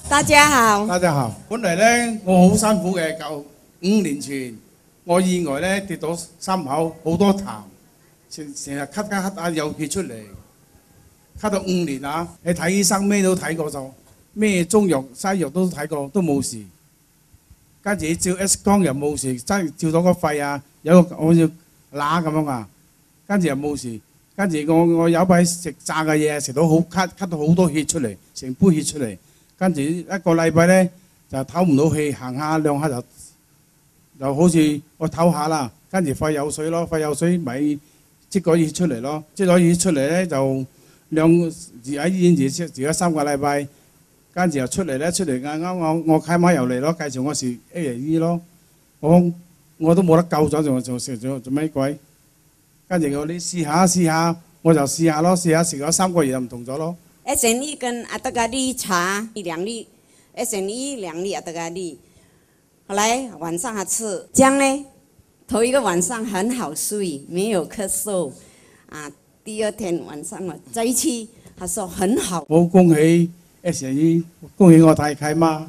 大家好，大家好。本嚟咧，我好辛苦嘅，就5年前我意外咧跌到心口好多痰，成日咳啊有血出嚟，咳到5年啊！你睇醫生咩都睇過就咩中藥西藥都睇過都冇事，跟住照 X 光又冇事，真係照到個肺啊有個好似乸咁樣啊，跟住又冇事。跟住我有排食炸嘅嘢，食到好咳到好多血出嚟，成杯血出嚟。跟住一個禮拜咧就唞唔到氣，行下兩下就好似我唞下啦。跟住肺有水咯，肺有水咪擠個血出嚟咯，擠咗血出嚟咧就住喺醫院住咗3個禮拜，跟住又出嚟啱我契媽又嚟咯，介紹我食 A&E 咯，我都冇得救咗，仲食咗做咩鬼？跟住我你試下，我就試下咯，試下食咗3個月就唔同咗咯。SNE 跟阿德加利茶2粒 ，SNE 2粒阿德加利。后来晚上还吃，这样呢，头一个晚上很好睡，没有咳嗽啊。第2天晚上我再去，他说很好。我恭喜 SNE，恭喜我太契媽。